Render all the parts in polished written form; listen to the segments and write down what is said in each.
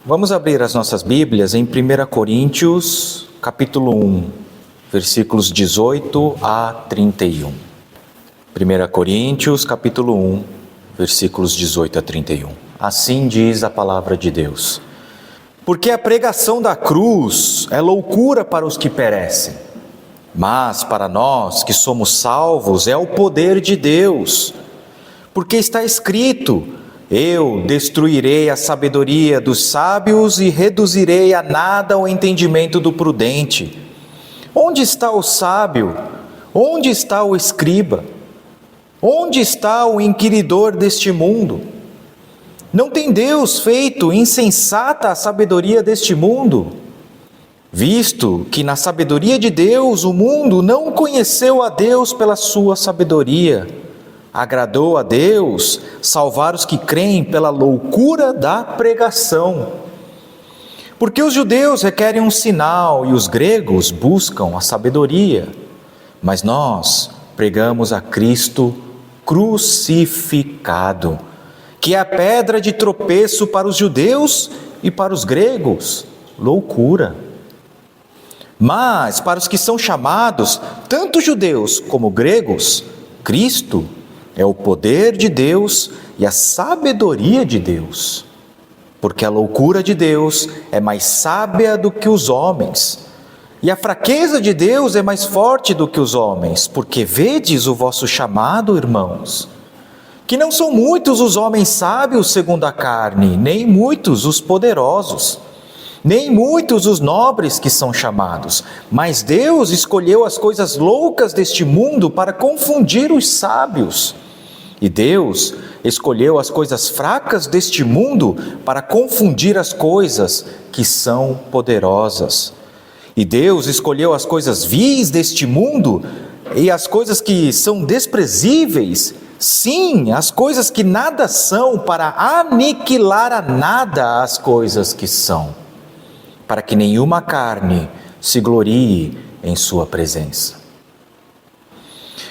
Vamos abrir as nossas Bíblias em 1 Coríntios, capítulo 1, versículos 18 a 31. 1 Coríntios, capítulo 1, versículos 18 a 31. Assim diz a palavra de Deus. Porque a pregação da cruz é loucura para os que perecem, mas para nós que somos salvos é o poder de Deus. Porque está escrito: eu destruirei a sabedoria dos sábios e reduzirei a nada o entendimento do prudente. Onde está o sábio? Onde está o escriba? Onde está o inquiridor deste mundo? Não tem Deus feito insensata a sabedoria deste mundo? Visto que na sabedoria de Deus o mundo não conheceu a Deus pela sua sabedoria, agradou a Deus salvar os que creem pela loucura da pregação. Porque os judeus requerem um sinal e os gregos buscam a sabedoria, mas nós pregamos a Cristo crucificado, que é a pedra de tropeço para os judeus e para os gregos, loucura. Mas para os que são chamados, tanto judeus como gregos, Cristo é o poder de Deus e a sabedoria de Deus. Porque a loucura de Deus é mais sábia do que os homens, e a fraqueza de Deus é mais forte do que os homens. Porque vedes o vosso chamado, irmãos, que não são muitos os homens sábios segundo a carne, nem muitos os poderosos, nem muitos os nobres que são chamados, mas Deus escolheu as coisas loucas deste mundo para confundir os sábios. E Deus escolheu as coisas fracas deste mundo para confundir as coisas que são poderosas. E Deus escolheu as coisas vis deste mundo e as coisas que são desprezíveis, sim, as coisas que nada são, para aniquilar a nada as coisas que são, para que nenhuma carne se glorie em sua presença.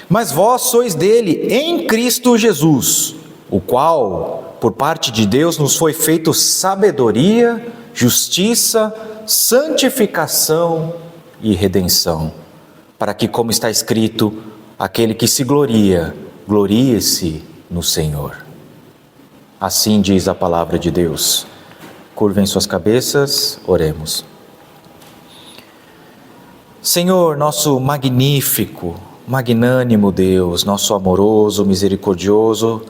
Mas vós sois dele em Cristo Jesus, o qual, por parte de Deus, nos foi feito sabedoria, justiça, santificação e redenção, para que, como está escrito, aquele que se gloria, glorie-se no Senhor. Assim diz a palavra de Deus. Curvem suas cabeças, oremos. Senhor, nosso magnífico, magnânimo Deus, nosso amoroso, misericordioso,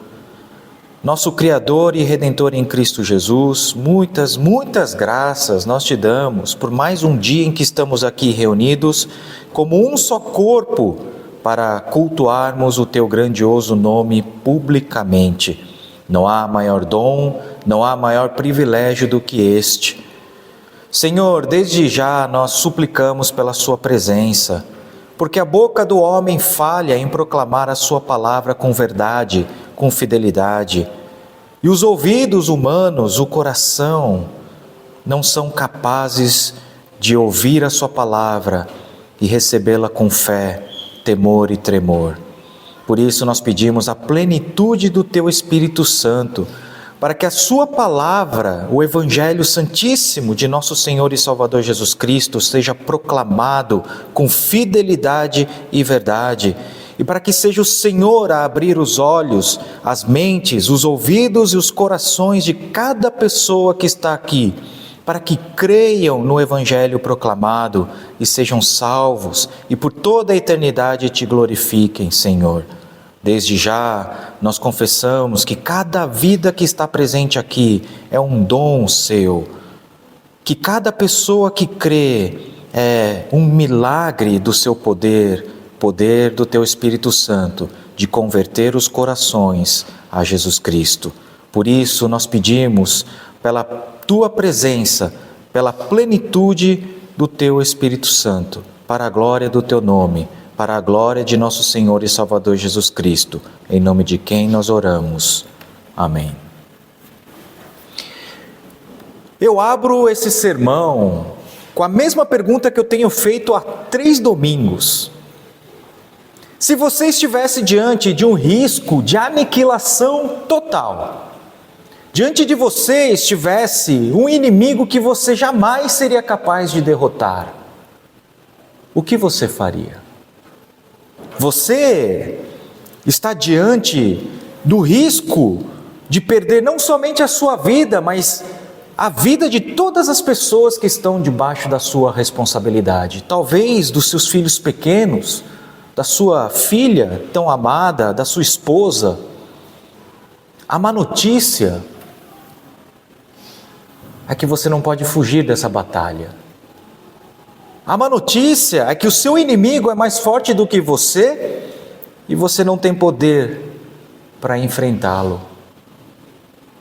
nosso Criador e Redentor em Cristo Jesus, muitas graças nós te damos por mais um dia em que estamos aqui reunidos como um só corpo para cultuarmos o teu grandioso nome publicamente. Não há maior dom, não há maior privilégio do que este. Senhor, desde já nós suplicamos pela sua presença, porque a boca do homem falha em proclamar a sua palavra com verdade, com fidelidade, e os ouvidos humanos, o coração, não são capazes de ouvir a sua palavra e recebê-la com fé, temor e tremor. Por isso nós pedimos a plenitude do teu Espírito Santo, para que a sua palavra, o Evangelho Santíssimo de nosso Senhor e Salvador Jesus Cristo, seja proclamado com fidelidade e verdade, e para que seja o Senhor a abrir os olhos, as mentes, os ouvidos e os corações de cada pessoa que está aqui, para que creiam no Evangelho proclamado e sejam salvos, e por toda a eternidade te glorifiquem, Senhor. Desde já, nós confessamos que cada vida que está presente aqui é um dom seu, que cada pessoa que crê é um milagre do seu poder, poder do teu Espírito Santo, de converter os corações a Jesus Cristo. Por isso, nós pedimos pela tua presença, pela plenitude do teu Espírito Santo, para a glória do teu nome, para a glória de nosso Senhor e Salvador Jesus Cristo, em nome de quem nós oramos. Amém. Eu abro esse sermão com a mesma pergunta que eu tenho feito há 3 domingos. Se você estivesse diante de um risco de aniquilação total, diante de você estivesse um inimigo que você jamais seria capaz de derrotar, o que você faria? Você está diante do risco de perder não somente a sua vida, mas a vida de todas as pessoas que estão debaixo da sua responsabilidade. Talvez dos seus filhos pequenos, da sua filha tão amada, da sua esposa. A má notícia é que você não pode fugir dessa batalha. A má notícia é que o seu inimigo é mais forte do que você e você não tem poder para enfrentá-lo.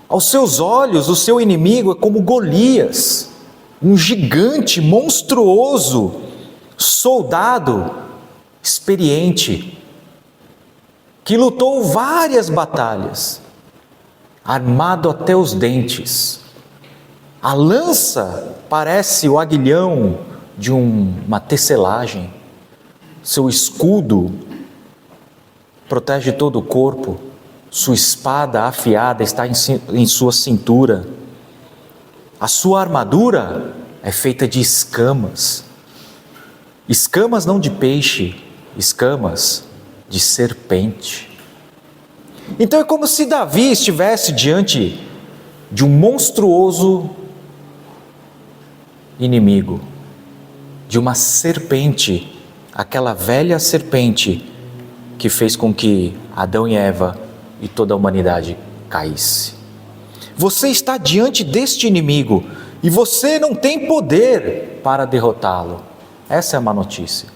Aos seus olhos, o seu inimigo é como Golias, um gigante monstruoso, soldado experiente, que lutou várias batalhas, armado até os dentes. A lança parece o aguilhão de uma tecelagem. Seu escudo protege todo o corpo. Sua espada afiada está em sua cintura. A sua armadura é feita de escamas. Escamas não de peixe, escamas de serpente. Então é como se Davi estivesse diante de um monstruoso inimigo, de uma serpente, aquela velha serpente que fez com que Adão e Eva e toda a humanidade caísse. Você está diante deste inimigo e você não tem poder para derrotá-lo. Essa é a má notícia.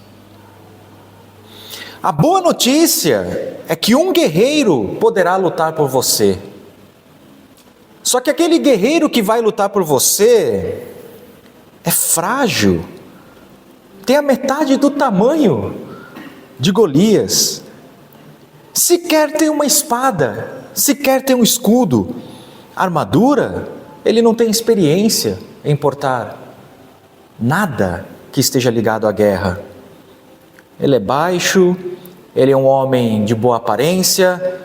A boa notícia é que um guerreiro poderá lutar por você. Só que aquele guerreiro que vai lutar por você é frágil, tem a metade do tamanho de Golias, sequer tem uma espada, sequer tem um escudo, armadura, ele não tem experiência em portar nada que esteja ligado à guerra. Ele é baixo, ele é um homem de boa aparência,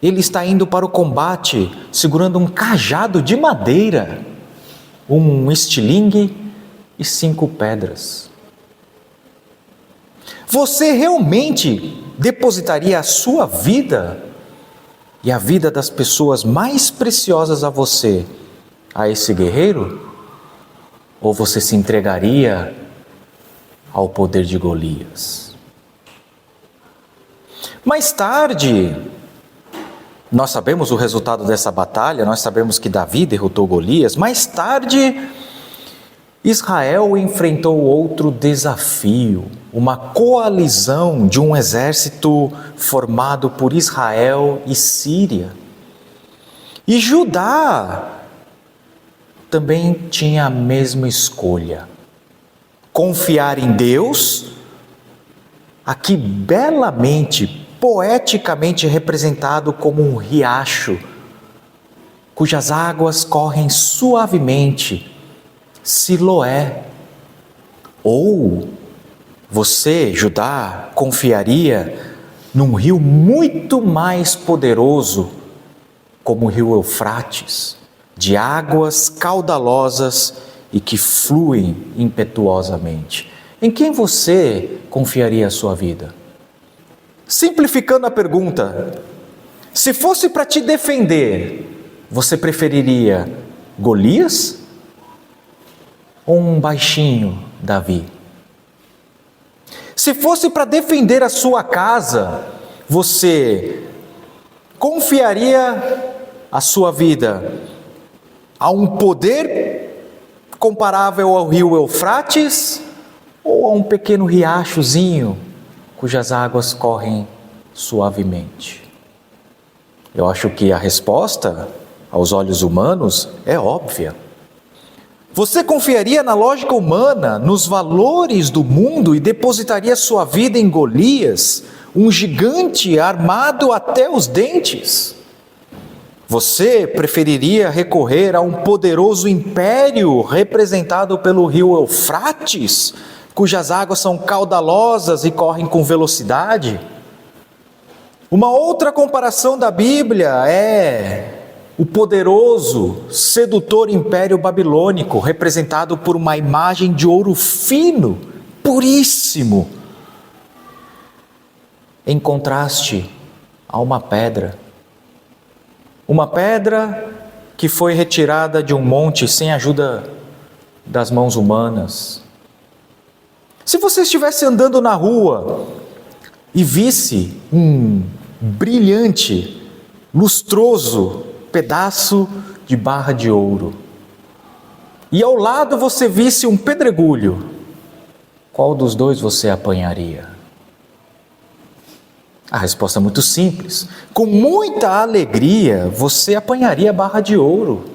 ele está indo para o combate segurando um cajado de madeira, um estilingue e 5 pedras. Você realmente depositaria a sua vida e a vida das pessoas mais preciosas a você, a esse guerreiro? Ou você se entregaria ao poder de Golias? Mais tarde, nós sabemos o resultado dessa batalha, nós sabemos que Davi derrotou Golias. Mais tarde, Israel enfrentou outro desafio, uma coalizão de um exército formado por Israel e Síria. E Judá também tinha a mesma escolha: confiar em Deus, aqui belamente, poeticamente representado como um riacho, cujas águas correm suavemente, Siloé. Ou você, Judá, confiaria num rio muito mais poderoso, como o rio Eufrates, de águas caudalosas e que fluem impetuosamente. Em quem você confiaria a sua vida? Simplificando a pergunta, se fosse para te defender, você preferiria Golias ou um baixinho Davi? Se fosse para defender a sua casa, você confiaria a sua vida a um poder comparável ao rio Eufrates ou a um pequeno riachozinho cujas águas correm suavemente? Eu acho que a resposta, aos olhos humanos, é óbvia. Você confiaria na lógica humana, nos valores do mundo e depositaria sua vida em Golias, um gigante armado até os dentes? Você preferiria recorrer a um poderoso império representado pelo rio Eufrates, cujas águas são caudalosas e correm com velocidade? Uma outra comparação da Bíblia é o poderoso, sedutor império babilônico, representado por uma imagem de ouro fino, puríssimo, em contraste a uma pedra que foi retirada de um monte sem ajuda das mãos humanas. Se você estivesse andando na rua e visse um brilhante, lustroso pedaço de barra de ouro, e ao lado você visse um pedregulho, qual dos dois você apanharia? A resposta é muito simples. Com muita alegria, você apanharia a barra de ouro,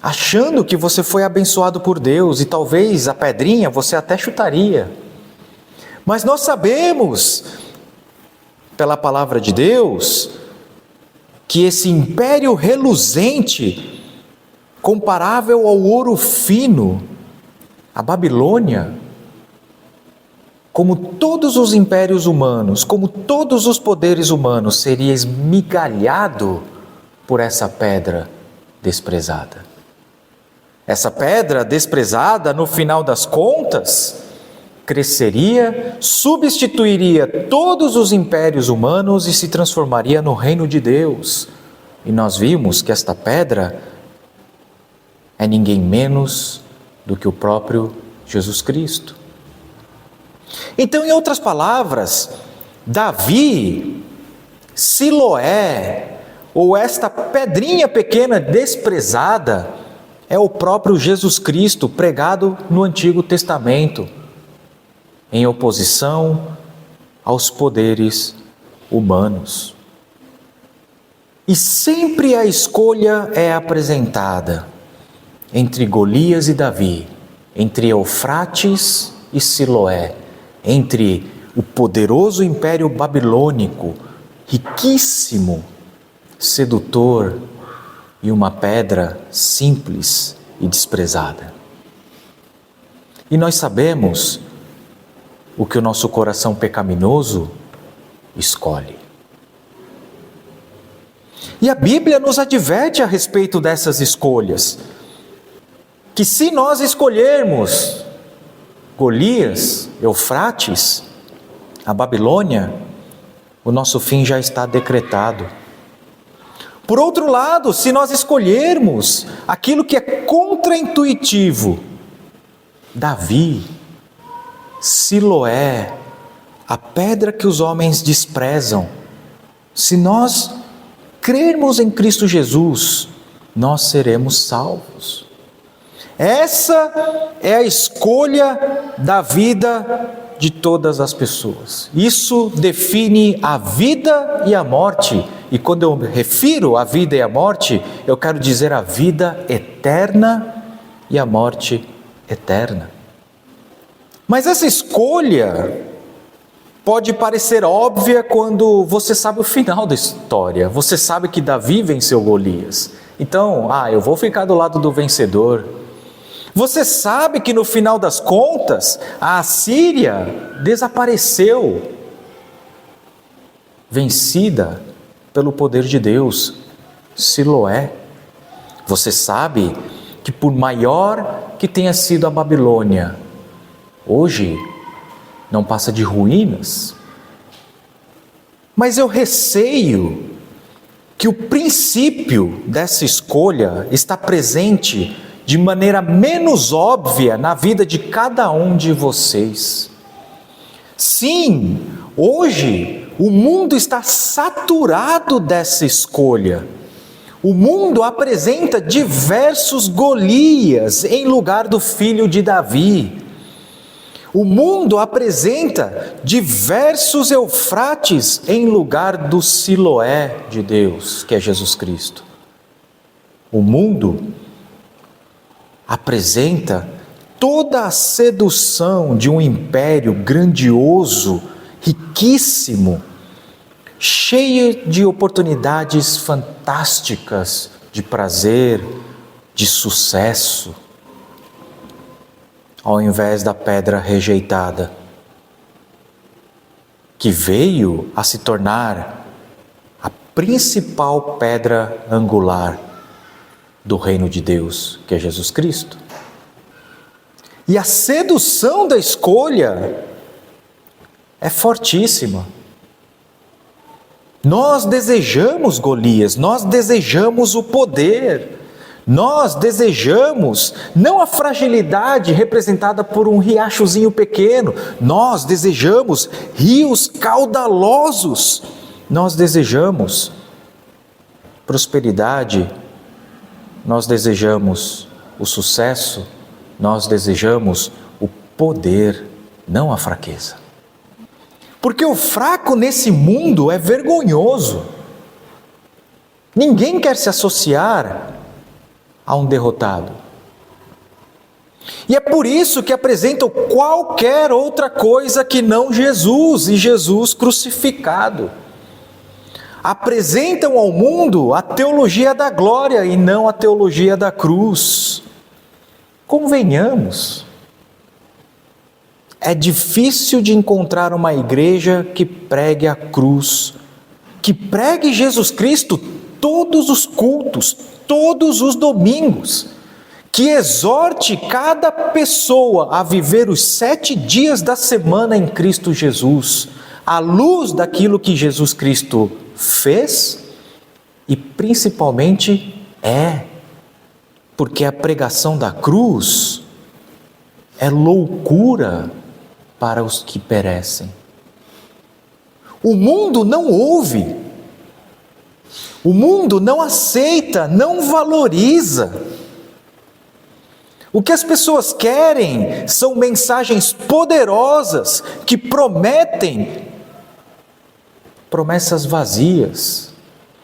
achando que você foi abençoado por Deus, e talvez a pedrinha você até chutaria. Mas nós sabemos, pela palavra de Deus, que esse império reluzente, comparável ao ouro fino, a Babilônia, como todos os impérios humanos, como todos os poderes humanos, seria esmigalhado por essa pedra desprezada. Essa pedra desprezada, no final das contas, cresceria, substituiria todos os impérios humanos e se transformaria no reino de Deus. E nós vimos que esta pedra é ninguém menos do que o próprio Jesus Cristo. Então, em outras palavras, Davi, Siloé, ou esta pedrinha pequena desprezada, é o próprio Jesus Cristo pregado no Antigo Testamento, em oposição aos poderes humanos. E sempre a escolha é apresentada entre Golias e Davi, entre Eufrates e Siloé, entre o poderoso império babilônico, riquíssimo, sedutor, e uma pedra simples e desprezada. E nós sabemos o que o nosso coração pecaminoso escolhe. E a Bíblia nos adverte a respeito dessas escolhas, que se nós escolhermos Golias, Eufrates, a Babilônia, o nosso fim já está decretado. Por outro lado, se nós escolhermos aquilo que é contraintuitivo, Davi, Siloé, a pedra que os homens desprezam, se nós crermos em Cristo Jesus, nós seremos salvos. Essa é a escolha da vida de todas as pessoas. Isso define a vida e a morte. E quando eu me refiro à vida e à morte, eu quero dizer a vida eterna e a morte eterna. Mas essa escolha pode parecer óbvia quando você sabe o final da história. Você sabe que Davi venceu Golias. Então, eu vou ficar do lado do vencedor. Você sabe que no final das contas, a Assíria desapareceu, vencida pelo poder de Deus, Siloé. Você sabe que por maior que tenha sido a Babilônia, hoje não passa de ruínas. Mas eu receio que o princípio dessa escolha está presente de maneira menos óbvia na vida de cada um de vocês. Sim, hoje o mundo está saturado dessa escolha. O mundo apresenta diversos Golias em lugar do filho de Davi. O mundo apresenta diversos Eufrates em lugar do Siloé de Deus, que é Jesus Cristo. O mundo apresenta toda a sedução de um império grandioso, riquíssimo, cheio de oportunidades fantásticas de prazer, de sucesso, ao invés da pedra rejeitada, que veio a se tornar a principal pedra angular do reino de Deus, que é Jesus Cristo. E a sedução da escolha é fortíssima. Nós desejamos Golias, nós desejamos o poder, nós desejamos não a fragilidade representada por um riachozinho pequeno, nós desejamos rios caudalosos, nós desejamos prosperidade, nós desejamos o sucesso, nós desejamos o poder, não a fraqueza. Porque o fraco nesse mundo é vergonhoso. Ninguém quer se associar a um derrotado. E é por isso que apresentam qualquer outra coisa que não Jesus e Jesus crucificado. Apresentam ao mundo a teologia da glória e não a teologia da cruz. Convenhamos. É difícil de encontrar uma igreja que pregue a cruz, que pregue Jesus Cristo todos os cultos, todos os domingos, que exorte cada pessoa a viver os 7 dias da semana em Cristo Jesus, à luz daquilo que Jesus Cristo fez e principalmente porque a pregação da cruz é loucura para os que perecem. O mundo não ouve, o mundo não aceita, não valoriza. O que as pessoas querem são mensagens poderosas que prometem promessas vazias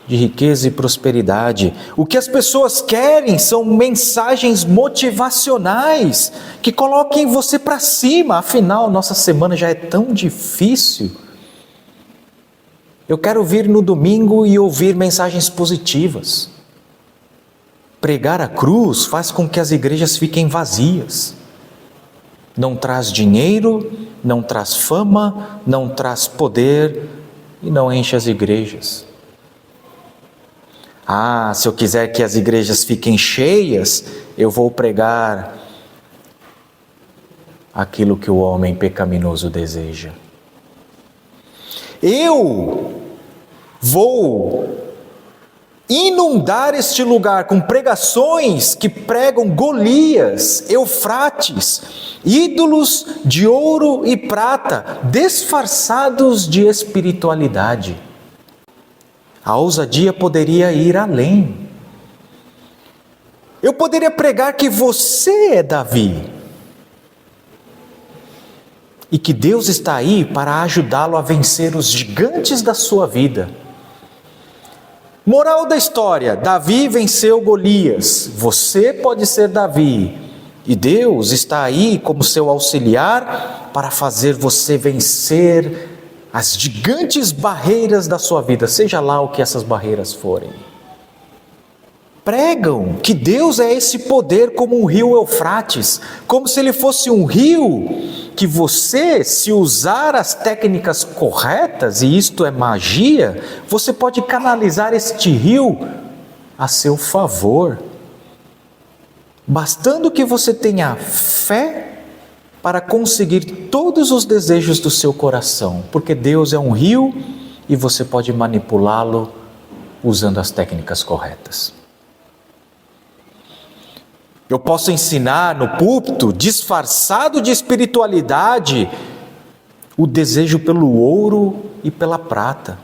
de riqueza e prosperidade. O que as pessoas querem são mensagens motivacionais que coloquem você para cima. Afinal, nossa semana já é tão difícil. Eu quero vir no domingo e ouvir mensagens positivas. Pregar a cruz faz com que as igrejas fiquem vazias. Não traz dinheiro, não traz fama, não traz poder e não enche as igrejas. Se eu quiser que as igrejas fiquem cheias, eu vou pregar aquilo que o homem pecaminoso deseja. Eu vou inundar este lugar com pregações que pregam Golias, Eufrates, ídolos de ouro e prata, disfarçados de espiritualidade. A ousadia poderia ir além. Eu poderia pregar que você é Davi e que Deus está aí para ajudá-lo a vencer os gigantes da sua vida. Moral da história: Davi venceu Golias, você pode ser Davi, e Deus está aí como seu auxiliar para fazer você vencer as gigantes barreiras da sua vida, seja lá o que essas barreiras forem. Pregam que Deus é esse poder como um rio Eufrates, como se ele fosse um rio que você, se usar as técnicas corretas, e isto é magia, você pode canalizar este rio a seu favor. Bastando que você tenha fé para conseguir todos os desejos do seu coração, porque Deus é um rio e você pode manipulá-lo usando as técnicas corretas. Eu posso ensinar no púlpito, disfarçado de espiritualidade, o desejo pelo ouro e pela prata,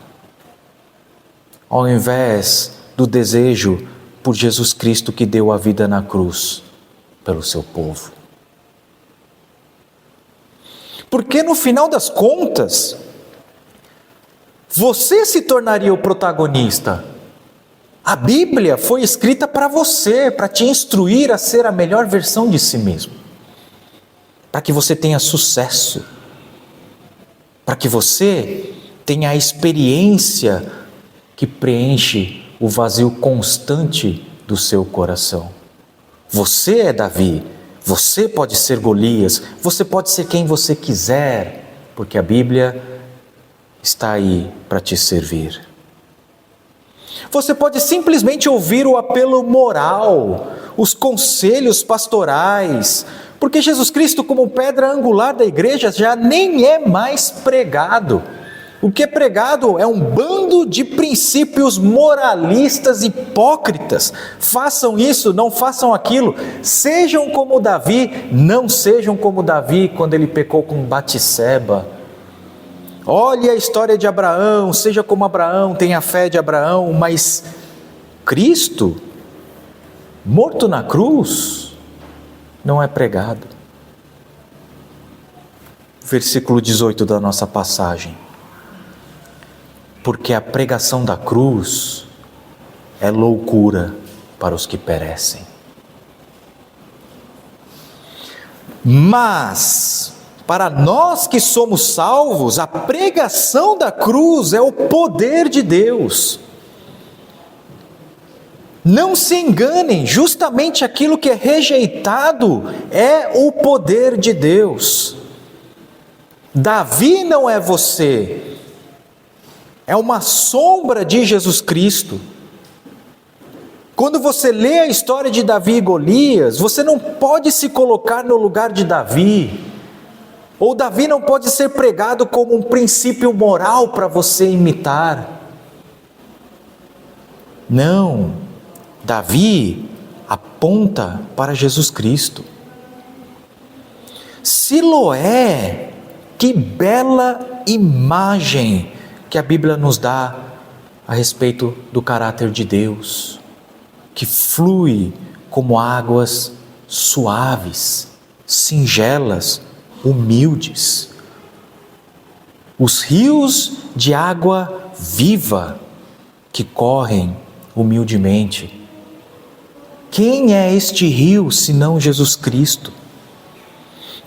ao invés do desejo por Jesus Cristo que deu a vida na cruz pelo seu povo. Porque no final das contas, você se tornaria o protagonista. A Bíblia foi escrita para você, para te instruir a ser a melhor versão de si mesmo, para que você tenha sucesso, para que você tenha a experiência que preenche o vazio constante do seu coração. Você é Davi, você pode ser Golias, você pode ser quem você quiser, porque a Bíblia está aí para te servir. Você pode simplesmente ouvir o apelo moral, os conselhos pastorais, porque Jesus Cristo, como pedra angular da igreja, já nem é mais pregado. O que é pregado é um bando de princípios moralistas hipócritas. Façam isso, não façam aquilo. Sejam como Davi, não sejam como Davi quando ele pecou com Batseba. Olhe a história de Abraão, seja como Abraão, tenha a fé de Abraão, mas Cristo, morto na cruz, não é pregado. Versículo 18 da nossa passagem. Porque a pregação da cruz é loucura para os que perecem. Mas, para nós que somos salvos, a pregação da cruz é o poder de Deus. Não se enganem, justamente aquilo que é rejeitado é o poder de Deus. Davi não é você. É uma sombra de Jesus Cristo. Quando você lê a história de Davi e Golias, você não pode se colocar no lugar de Davi. Ou Davi não pode ser pregado como um princípio moral para você imitar. Não. Davi aponta para Jesus Cristo. Siloé, que bela imagem que a Bíblia nos dá a respeito do caráter de Deus, que flui como águas suaves, singelas, humildes. Os rios de água viva que correm humildemente. Quem é este rio senão Jesus Cristo?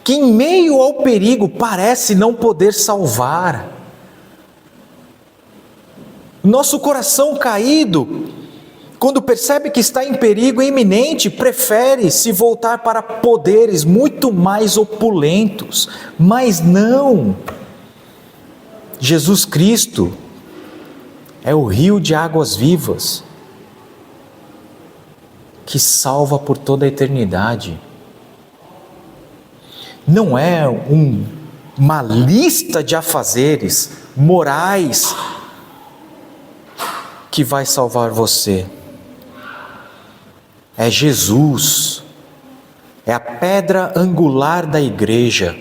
Que em meio ao perigo parece não poder salvar. Nosso coração caído, quando percebe que está em perigo iminente, prefere se voltar para poderes muito mais opulentos. Mas não. Jesus Cristo é o rio de águas vivas, que salva por toda a eternidade. Não é uma lista de afazeres morais que vai salvar você. É Jesus, é a pedra angular da igreja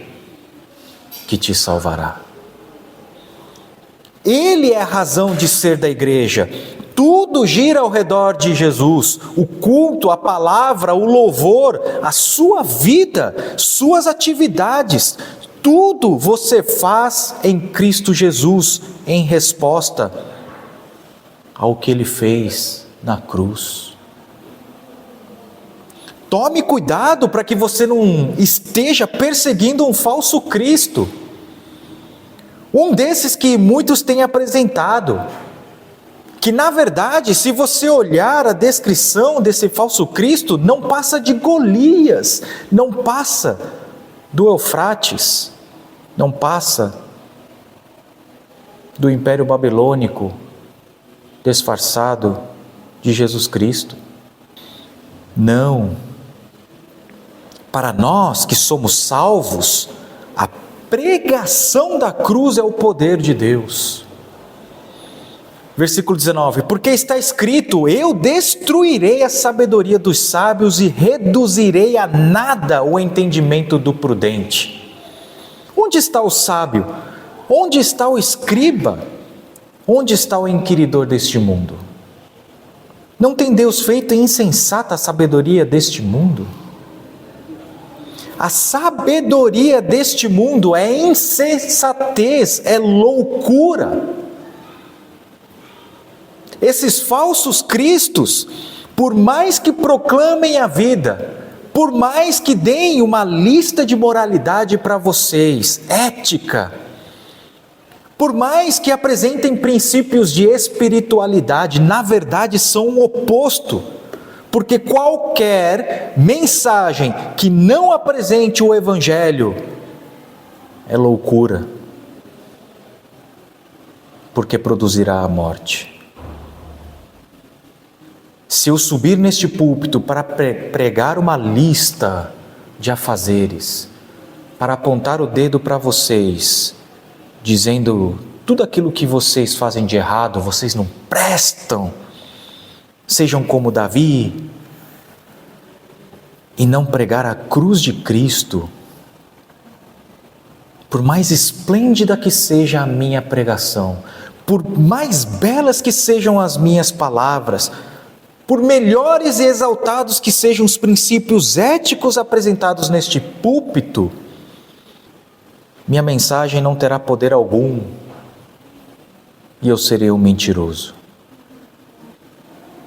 que te salvará. Ele é a razão de ser da igreja. Tudo gira ao redor de Jesus. O culto, a palavra, o louvor, a sua vida, suas atividades, tudo você faz em Cristo Jesus em resposta ao que Ele fez na cruz. Tome cuidado para que você não esteja perseguindo um falso Cristo. Um desses que muitos têm apresentado. Que na verdade, se você olhar a descrição desse falso Cristo, não passa de Golias, não passa do Eufrates, não passa do Império Babilônico disfarçado de Jesus Cristo. Não. Para nós que somos salvos, a pregação da cruz é o poder de Deus. Versículo 19, porque está escrito, eu destruirei a sabedoria dos sábios e reduzirei a nada o entendimento do prudente. Onde está o sábio? Onde está o escriba? Onde está o inquiridor deste mundo? Não tem Deus feito insensata a sabedoria deste mundo? A sabedoria deste mundo é insensatez, é loucura. Esses falsos cristos, por mais que proclamem a vida, por mais que deem uma lista de moralidade para vocês, ética, por mais que apresentem princípios de espiritualidade, na verdade são o oposto, porque qualquer mensagem que não apresente o Evangelho é loucura, porque produzirá a morte. Se eu subir neste púlpito para pregar uma lista de afazeres, para apontar o dedo para vocês, dizendo tudo aquilo que vocês fazem de errado, vocês não prestam, sejam como Davi, e não pregar a cruz de Cristo, por mais esplêndida que seja a minha pregação, por mais belas que sejam as minhas palavras, por melhores e exaltados que sejam os princípios éticos apresentados neste púlpito, minha mensagem não terá poder algum e eu serei um mentiroso.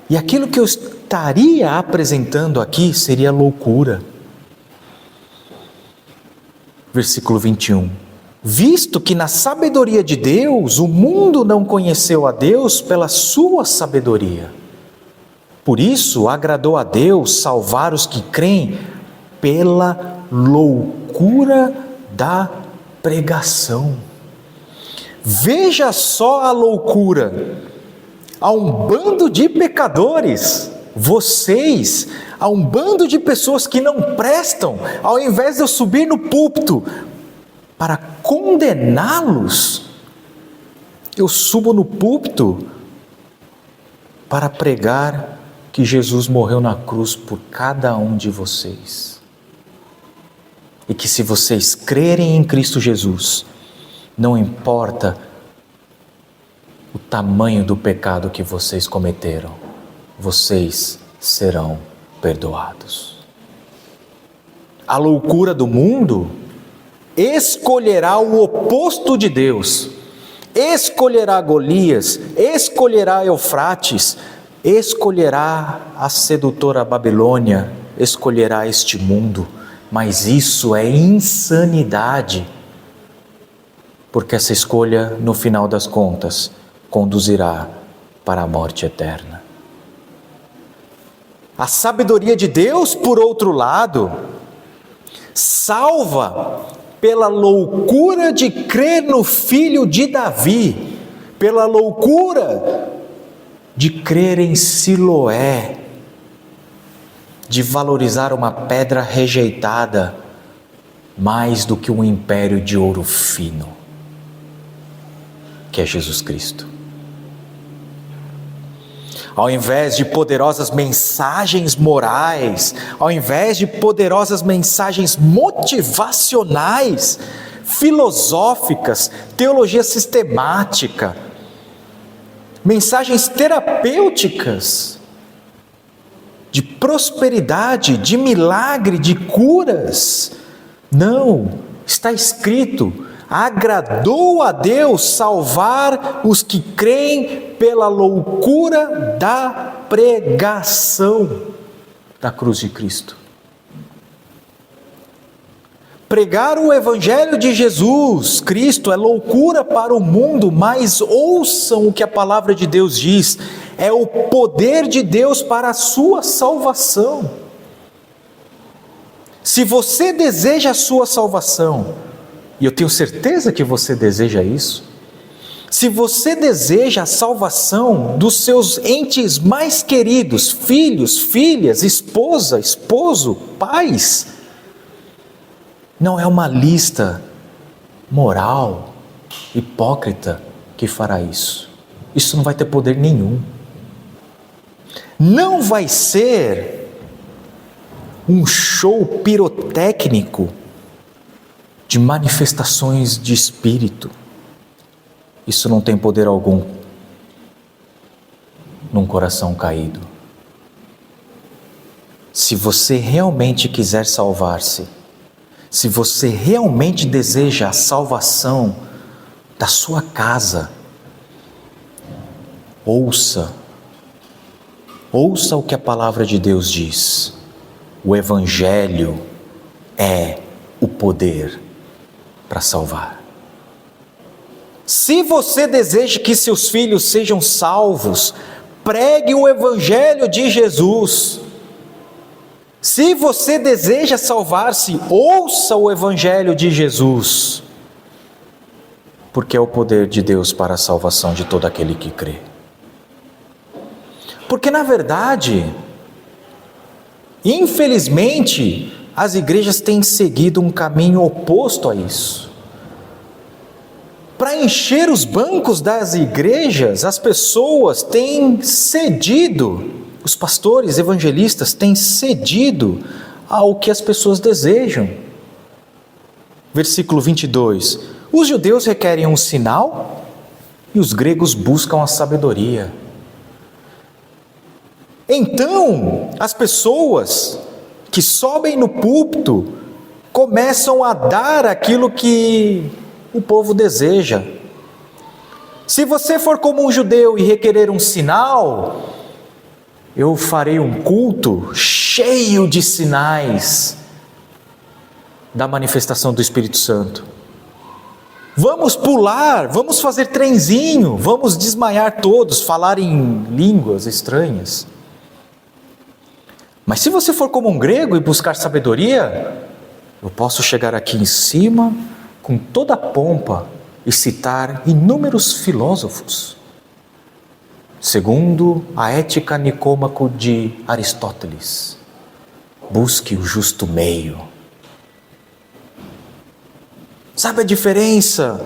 E aquilo que eu estaria apresentando aqui seria loucura. Versículo 21. Visto que na sabedoria de Deus, o mundo não conheceu a Deus pela sua sabedoria. Por isso, agradou a Deus salvar os que creem pela loucura da pregação. Veja só a loucura. Há um bando de pecadores, vocês, há um bando de pessoas que não prestam, ao invés de eu subir no púlpito para condená-los, eu subo no púlpito para pregar que Jesus morreu na cruz por cada um de vocês. E que se vocês crerem em Cristo Jesus, não importa o tamanho do pecado que vocês cometeram, vocês serão perdoados. A loucura do mundo escolherá o oposto de Deus, escolherá Golias, escolherá Eufrates, escolherá a sedutora Babilônia, escolherá este mundo, mas isso é insanidade, porque essa escolha, no final das contas, conduzirá para a morte eterna. A sabedoria de Deus, por outro lado, salva pela loucura de crer no filho de Davi, pela loucura de crer em Siloé, de valorizar uma pedra rejeitada mais do que um império de ouro fino, que é Jesus Cristo. Ao invés de poderosas mensagens morais, ao invés de poderosas mensagens motivacionais, filosóficas, teologia sistemática, mensagens terapêuticas, de prosperidade, de milagre, de curas. Não, está escrito: agradou a Deus salvar os que creem pela loucura da pregação da cruz de Cristo. Pregar o Evangelho de Jesus Cristo é loucura para o mundo, mas ouçam o que a palavra de Deus diz: é o poder de Deus para a sua salvação. Se você deseja a sua salvação, e eu tenho certeza que você deseja isso, se você deseja a salvação dos seus entes mais queridos, filhos, filhas, esposa, esposo, pais, não é uma lista moral, hipócrita que fará isso. Isso não vai ter poder nenhum. Não vai ser um show pirotécnico de manifestações de espírito. Isso não tem poder algum num coração caído. Se você realmente quiser salvar-se, se você realmente deseja a salvação da sua casa, ouça o que a palavra de Deus diz. O Evangelho é o poder para salvar. Se você deseja que seus filhos sejam salvos, pregue o Evangelho de Jesus. Se você deseja salvar-se, ouça o Evangelho de Jesus, porque é o poder de Deus para a salvação de todo aquele que crê. Porque na verdade, infelizmente, as igrejas têm seguido um caminho oposto a isso. Para encher os bancos das igrejas, as pessoas têm cedido, os pastores evangelistas têm cedido ao que as pessoas desejam. Versículo 22. Os judeus requerem um sinal e os gregos buscam a sabedoria. Então, as pessoas que sobem no púlpito começam a dar aquilo que o povo deseja. Se você for como um judeu e requerer um sinal, eu farei um culto cheio de sinais da manifestação do Espírito Santo. Vamos pular, vamos fazer trenzinho, vamos desmaiar todos, falar em línguas estranhas. Mas se você for como um grego e buscar sabedoria, eu posso chegar aqui em cima com toda a pompa e citar inúmeros filósofos, segundo a Ética Nicômaco de Aristóteles. Busque o justo meio. Sabe a diferença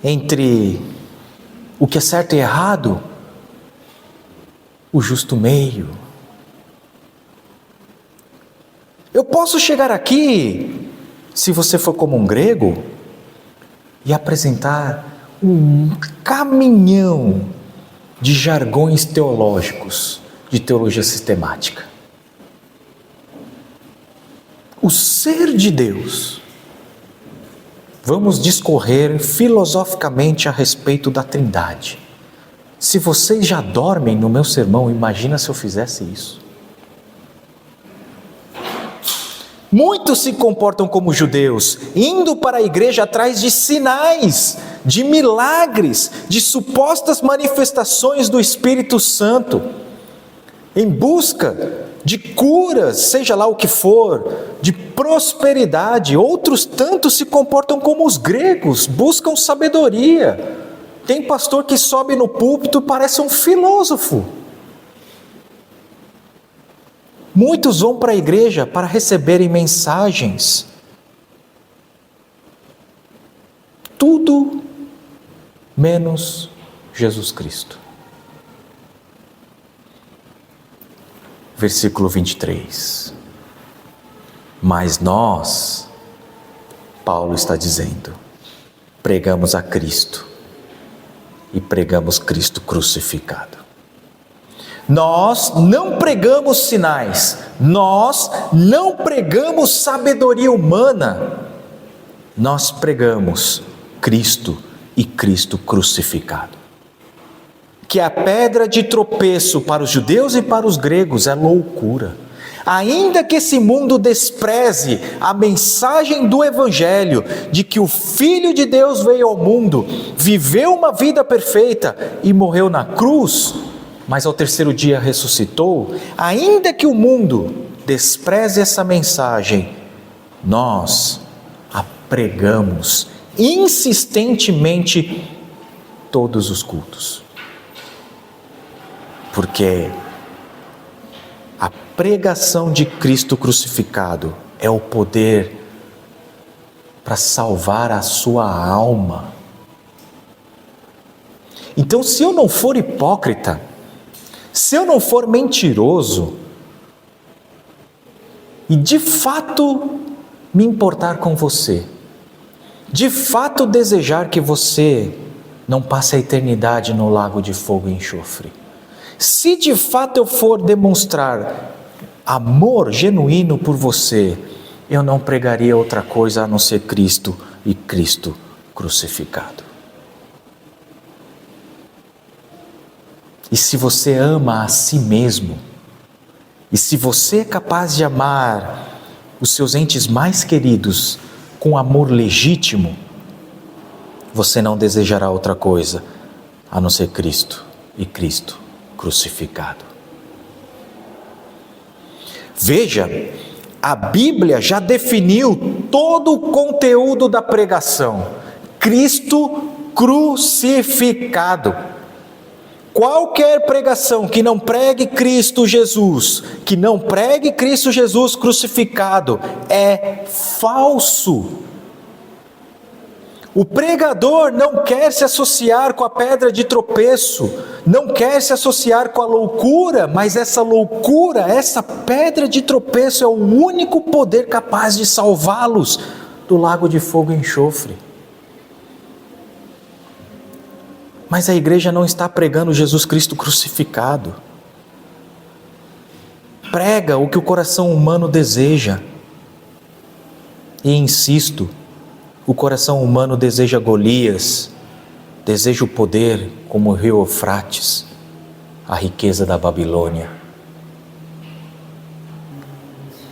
entre o que é certo e errado? O justo meio. Eu posso chegar aqui, se você for como um grego, e apresentar um caminhão de jargões teológicos, de teologia sistemática. O ser de Deus. Vamos discorrer filosoficamente a respeito da Trindade. Se vocês já dormem no meu sermão, imagina se eu fizesse isso. Muitos se comportam como judeus, indo para a igreja atrás de sinais, de milagres, de supostas manifestações do Espírito Santo, em busca de curas, seja lá o que for, de prosperidade. Outros tantos se comportam como os gregos, buscam sabedoria. Tem pastor que sobe no púlpito e parece um filósofo. Muitos vão para a igreja para receberem mensagens. Tudo menos Jesus Cristo. Versículo 23. Mas nós, Paulo está dizendo, pregamos a Cristo e pregamos Cristo crucificado. Nós não pregamos sinais, nós não pregamos sabedoria humana, nós pregamos Cristo e Cristo crucificado. Que a pedra de tropeço para os judeus e para os gregos é loucura. Ainda que esse mundo despreze a mensagem do Evangelho, de que o Filho de Deus veio ao mundo, viveu uma vida perfeita e morreu na cruz, mas ao terceiro dia ressuscitou, ainda que o mundo despreze essa mensagem, nós a pregamos insistentemente todos os cultos. Porque a pregação de Cristo crucificado é o poder para salvar a sua alma. Então, se eu não for hipócrita, se eu não for mentiroso, e de fato me importar com você, de fato desejar que você não passe a eternidade no lago de fogo e enxofre, se de fato eu for demonstrar amor genuíno por você, eu não pregaria outra coisa a não ser Cristo e Cristo crucificado. E se você ama a si mesmo, e se você é capaz de amar os seus entes mais queridos com amor legítimo, você não desejará outra coisa a não ser Cristo e Cristo crucificado. Veja, a Bíblia já definiu todo o conteúdo da pregação: Cristo crucificado. Qualquer pregação que não pregue Cristo Jesus, que não pregue Cristo Jesus crucificado, é falso. O pregador não quer se associar com a pedra de tropeço, não quer se associar com a loucura, mas essa loucura, essa pedra de tropeço é o único poder capaz de salvá-los do lago de fogo e enxofre. Mas a igreja não está pregando Jesus Cristo crucificado. Prega o que o coração humano deseja. E insisto, o coração humano deseja Golias, deseja o poder como o rio Eufrates, a riqueza da Babilônia.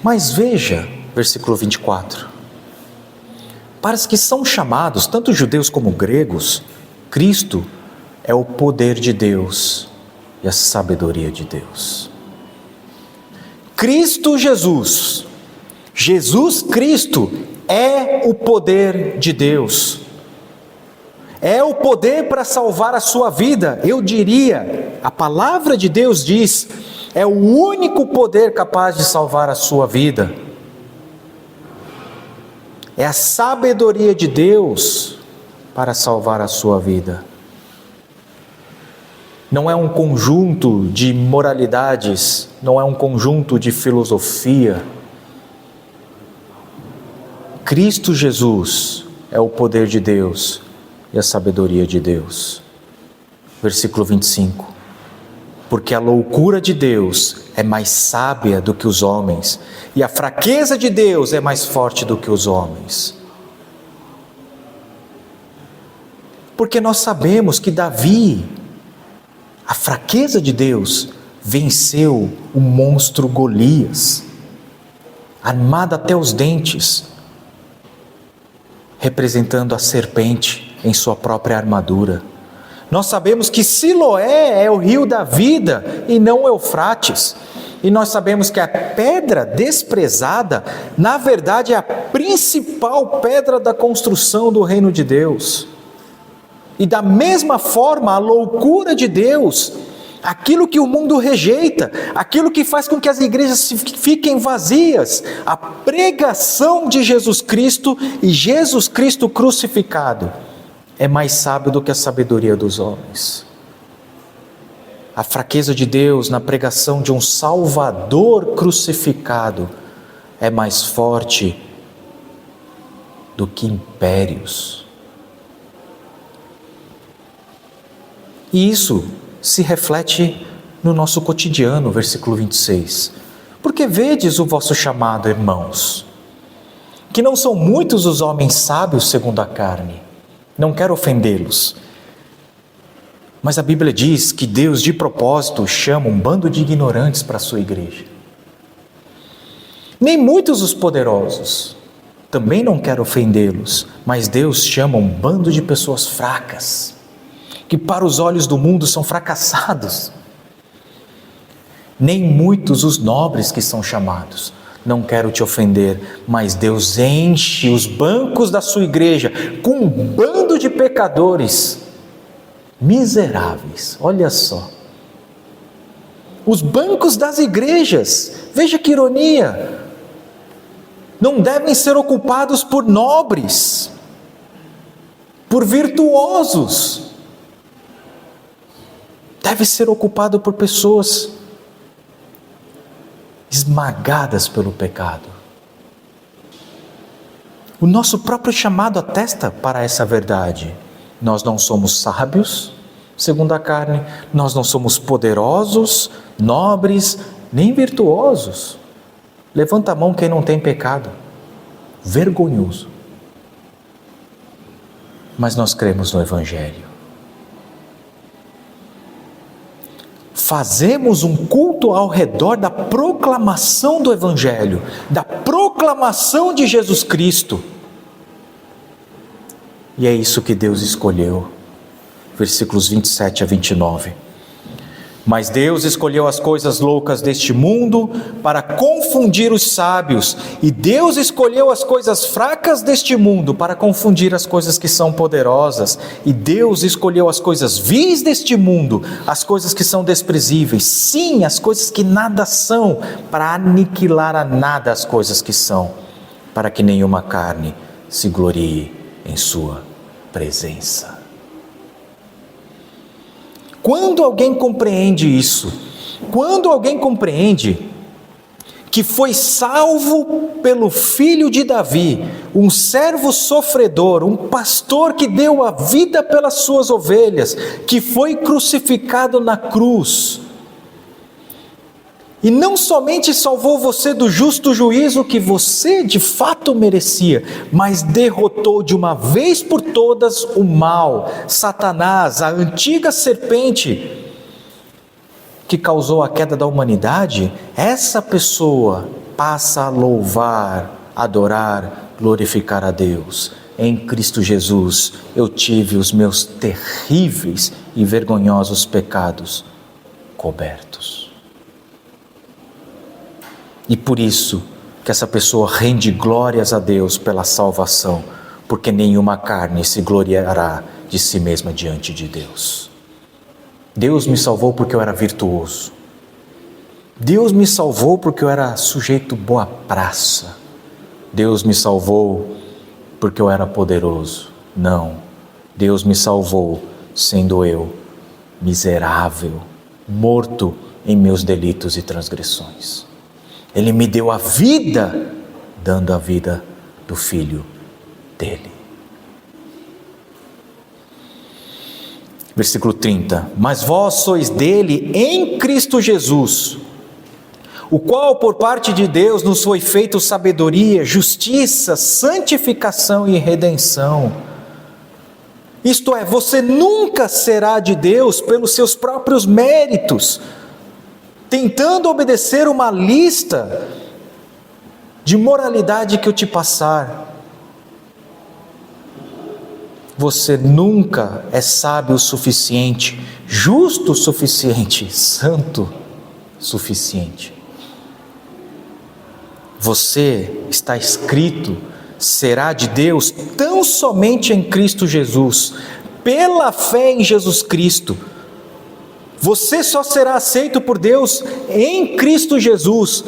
Mas veja, versículo 24. Para os que são chamados, tanto judeus como gregos, Cristo é o poder de Deus e a sabedoria de Deus. Cristo Jesus, Jesus Cristo é o poder de Deus. É o poder para salvar a sua vida. Eu diria, a palavra de Deus diz, é o único poder capaz de salvar a sua vida. É a sabedoria de Deus para salvar a sua vida. Não é um conjunto de moralidades, não é um conjunto de filosofia. Cristo Jesus é o poder de Deus e a sabedoria de Deus. Versículo 25. Porque a loucura de Deus é mais sábia do que os homens, e a fraqueza de Deus é mais forte do que os homens. Porque nós sabemos que Davi, a fraqueza de Deus, venceu o monstro Golias, armado até os dentes, representando a serpente em sua própria armadura. Nós sabemos que Siloé é o rio da vida e não Eufrates. E nós sabemos que a pedra desprezada, na verdade, é a principal pedra da construção do reino de Deus. E da mesma forma, a loucura de Deus, aquilo que o mundo rejeita, aquilo que faz com que as igrejas fiquem vazias, a pregação de Jesus Cristo e Jesus Cristo crucificado, é mais sábio do que a sabedoria dos homens. A fraqueza de Deus na pregação de um Salvador crucificado é mais forte do que impérios. E isso se reflete no nosso cotidiano, versículo 26. Porque vedes o vosso chamado, irmãos, que não são muitos os homens sábios segundo a carne. Não quero ofendê-los, mas a Bíblia diz que Deus de propósito chama um bando de ignorantes para a sua igreja. Nem muitos os poderosos, também não quero ofendê-los, mas Deus chama um bando de pessoas fracas, que para os olhos do mundo são fracassados. Nem muitos os nobres que são chamados. Não quero te ofender, mas Deus enche os bancos da sua igreja com um bando de pecadores miseráveis. Olha só. Os bancos das igrejas, veja que ironia, não devem ser ocupados por nobres, por virtuosos. Deve ser ocupado por pessoas esmagadas pelo pecado. O nosso próprio chamado atesta para essa verdade. Nós não somos sábios, segundo a carne, nós não somos poderosos, nobres, nem virtuosos. Levanta a mão quem não tem pecado. Vergonhoso. Mas nós cremos no Evangelho. Fazemos um culto ao redor da proclamação do Evangelho, da proclamação de Jesus Cristo. E é isso que Deus escolheu. Versículos 27 a 29. Mas Deus escolheu as coisas loucas deste mundo para confundir os sábios, e Deus escolheu as coisas fracas deste mundo para confundir as coisas que são poderosas, e Deus escolheu as coisas vis deste mundo, as coisas que são desprezíveis, sim, as coisas que nada são, para aniquilar a nada as coisas que são, para que nenhuma carne se glorie em sua presença. Quando alguém compreende isso, quando alguém compreende que foi salvo pelo filho de Davi, um servo sofredor, um pastor que deu a vida pelas suas ovelhas, que foi crucificado na cruz, e não somente salvou você do justo juízo que você de fato merecia, mas derrotou de uma vez por todas o mal, Satanás, a antiga serpente que causou a queda da humanidade. Essa pessoa passa a louvar, adorar, glorificar a Deus. Em Cristo Jesus eu tive os meus terríveis e vergonhosos pecados cobertos. E por isso que essa pessoa rende glórias a Deus pela salvação, porque nenhuma carne se gloriará de si mesma diante de Deus. Deus me salvou porque eu era virtuoso. Deus me salvou porque eu era sujeito boa praça. Deus me salvou porque eu era poderoso. Não, Deus me salvou sendo eu miserável, morto em meus delitos e transgressões. Ele me deu a vida, dando a vida do Filho dele. Versículo 30. Mas vós sois dele em Cristo Jesus, o qual por parte de Deus nos foi feito sabedoria, justiça, santificação e redenção. Isto é, você nunca será de Deus pelos seus próprios méritos, tentando obedecer uma lista de moralidade que eu te passar. Você nunca é sábio o suficiente, justo o suficiente, santo o suficiente. Você, está escrito, será de Deus tão somente em Cristo Jesus, pela fé em Jesus Cristo. Você só será aceito por Deus em Cristo Jesus,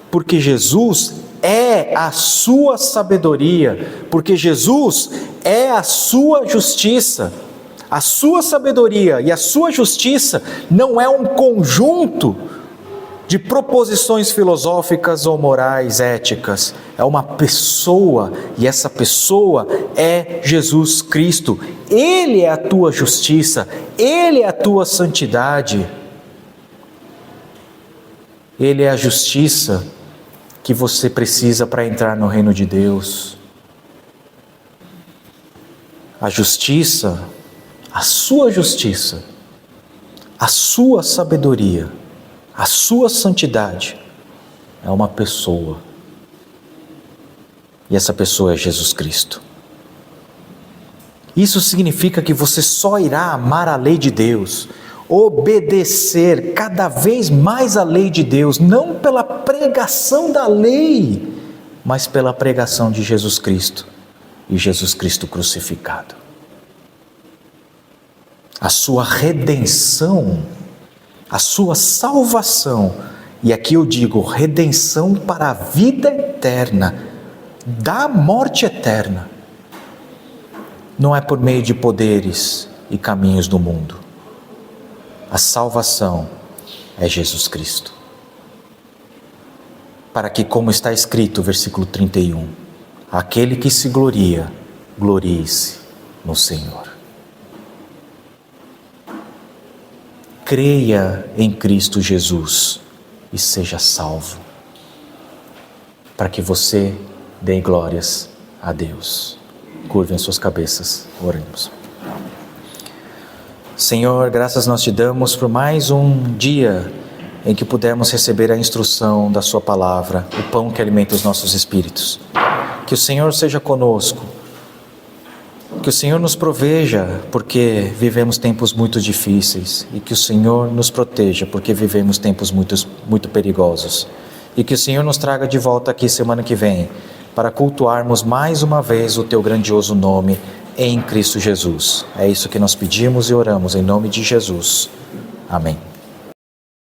porque Jesus é a sua sabedoria, porque Jesus é a sua justiça. A sua sabedoria e a sua justiça não é um conjunto de proposições filosóficas ou morais, éticas. É uma pessoa, e essa pessoa é Jesus Cristo. Ele é a tua justiça, Ele é a tua santidade. Ele é a justiça que você precisa para entrar no reino de Deus. A justiça, a sua justiça, a sua sabedoria, a sua santidade é uma pessoa. E essa pessoa é Jesus Cristo. Isso significa que você só irá amar a lei de Deus, obedecer cada vez mais a lei de Deus, não pela pregação da lei, mas pela pregação de Jesus Cristo e Jesus Cristo crucificado. A sua redenção, a sua salvação, e aqui eu digo redenção para a vida eterna, da morte eterna, não é por meio de poderes e caminhos do mundo. A salvação é Jesus Cristo. Para que, como está escrito, versículo 31, aquele que se gloria, glorie-se no Senhor. Creia em Cristo Jesus e seja salvo, para que você dê glórias a Deus. Curvem suas cabeças, oremos. Senhor, graças nós te damos por mais um dia em que pudermos receber a instrução da sua palavra, o pão que alimenta os nossos espíritos. Que o Senhor seja conosco, que o Senhor nos proveja, porque vivemos tempos muito difíceis, e que o Senhor nos proteja, porque vivemos tempos muito perigosos. E que o Senhor nos traga de volta aqui semana que vem, para cultuarmos mais uma vez o Teu grandioso nome em Cristo Jesus. É isso que nós pedimos e oramos em nome de Jesus. Amém.